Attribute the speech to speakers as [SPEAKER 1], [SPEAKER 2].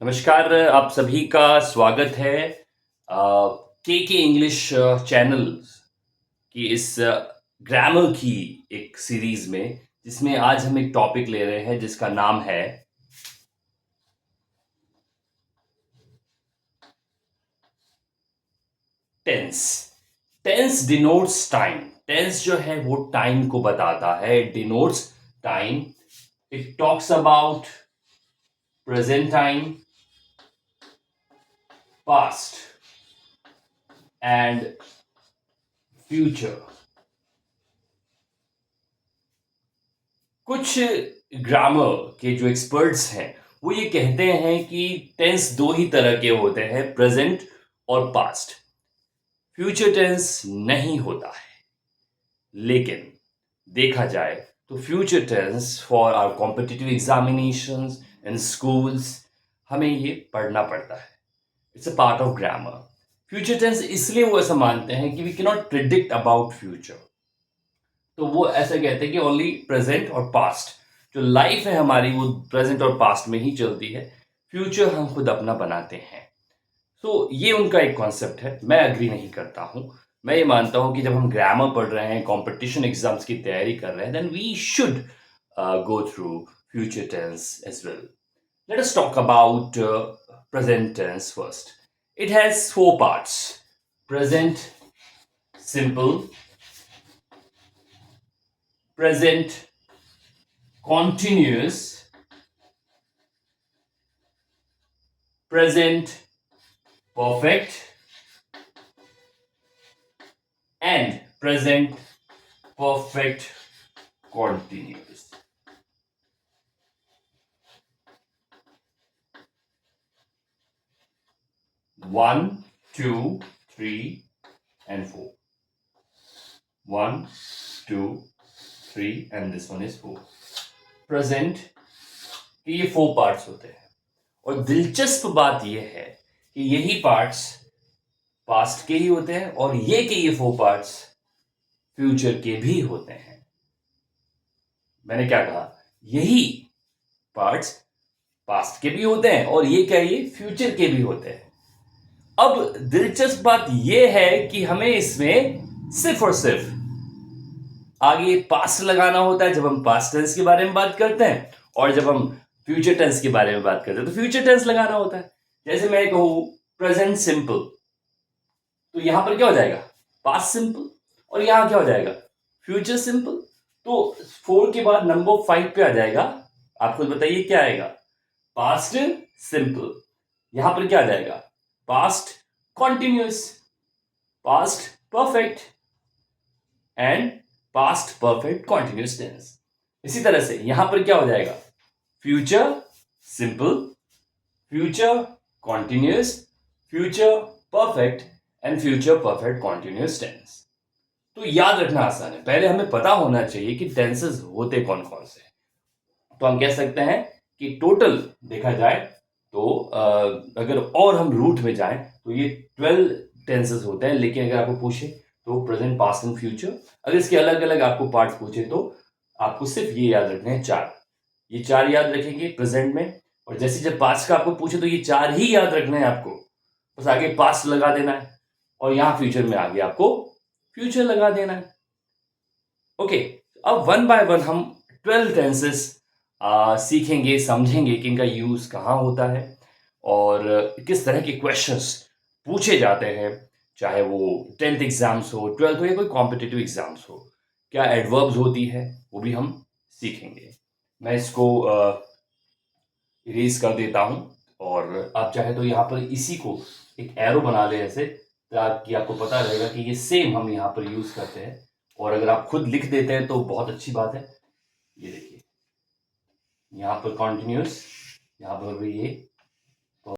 [SPEAKER 1] नमस्कार, आप सभी का स्वागत है के इंग्लिश चैनल की इस ग्रामर की एक सीरीज में, जिसमें आज हम एक टॉपिक ले रहे हैं जिसका नाम है tense. Tense denotes time. Tense जो है वो टाइम को बताता है, denotes time. It talks about present time, past and future. कुछ ग्रामर के जो एक्सपर्ट्स हैं वो ये कहते हैं कि टेंस दो ही तरह के होते हैं, प्रेजेंट और पास्ट। फ्यूचर टेंस नहीं होता है। लेकिन देखा जाए तो future tense for our competitive examinations in schools हमें ये पढ़ना पड़ता है। It's a part of grammar. Future tense इसलिए वो ऐसा मानते हैं कि we can not predict about future. तो वो ऐसा कहते हैं कि ओनली प्रेजेंट और पास्ट जो लाइफ है हमारी वो प्रेजेंट और पास्ट में ही चलती है, फ्यूचर हम खुद अपना बनाते हैं। तो ये उनका एक कॉन्सेप्ट है, मैं अग्री नहीं करता हूँ। मैं ये मानता हूँ कि जब हम ग्रामर पढ़ रहे हैं, कंपटीशन एग्जाम्स की तैयारी कर रहे हैं, then we should go through future tense as well. Let us talk about present tense first. It has four parts: present simple, present continuous, present perfect, and present perfect continuous. One, two, three, and four. One, two, three, and this one is four. Present के ये four parts होते हैं, और दिलचस्प बात यह है कि यही पार्ट्स पास्ट के ही होते हैं और ये फोर पार्ट्स फ्यूचर के भी होते हैं। मैंने क्या कहा? यही पार्ट्स पास्ट के भी होते हैं और ये फ्यूचर के भी होते हैं। अब दिलचस्प बात यह है कि हमें इसमें सिर्फ और सिर्फ आगे पास्ट लगाना होता है जब हम पास्ट टेंस के बारे में बात करते हैं, और जब हम फ्यूचर टेंस के बारे में बात करते हैं तो फ्यूचर टेंस लगाना होता है। जैसे मैं कहूं प्रेजेंट सिंपल, तो यहां पर क्या हो जाएगा? Past simple. और यहां क्या हो जाएगा? Future simple. तो 4 के बाद नंबर 5 पे आ जाएगा। आप खुद बताइए क्या आएगा? Past simple. यहां पर क्या आ जाएगा? Past continuous, past perfect and past perfect continuous tense. इसी तरह से यहां पर क्या हो जाएगा? Future simple, future continuous, future perfect and future perfect continuous tense. तो याद रखना आसान है, पहले हमें पता होना चाहिए कि टेंसेस होते कौन कौन से। तो हम कह सकते हैं कि टोटल देखा जाए तो अगर और हम रूट में जाएं तो ये 12 टेंसेस होते हैं। लेकिन अगर आपको पूछे तो प्रेजेंट, पास्ट एंड फ्यूचर। अगर इसके अलग अलग आपको पार्ट्स पूछे तो आपको सिर्फ ये याद रखने हैं 4। ये 4 याद रखेंगे प्रेजेंट में, और जैसे जब पास्ट का आपको पूछे तो ये 4 ही याद रखना है आपको। बस आगे पास्ट लगा देना है और यहाँ फ्यूचर में आगे आपको फ्यूचर लगा देना है। ओके, अब वन बाय वन हम 12 टेंसेस सीखेंगे, समझेंगे कि इनका यूज कहाँ होता है और किस तरह के क्वेश्चंस पूछे जाते हैं, चाहे वो 10th एग्जाम्स हो, 12th हो या कोई कॉम्पिटिटिव एग्जाम्स हो। क्या एडवर्ब्स होती है वो भी हम सीखेंगे। मैं इसको इरेज कर देता हूं, और आप चाहे तो यहाँ पर इसी को एक एरो बना लें ऐसे, ताकि आपको पता रहेगा कि ये सेम हम यहाँ पर यूज करते हैं। और अगर आप खुद लिख देते हैं तो बहुत अच्छी बात है। ये देखिए, यहाँ पर कॉन्टिन्यूस, यहाँ पर भी ये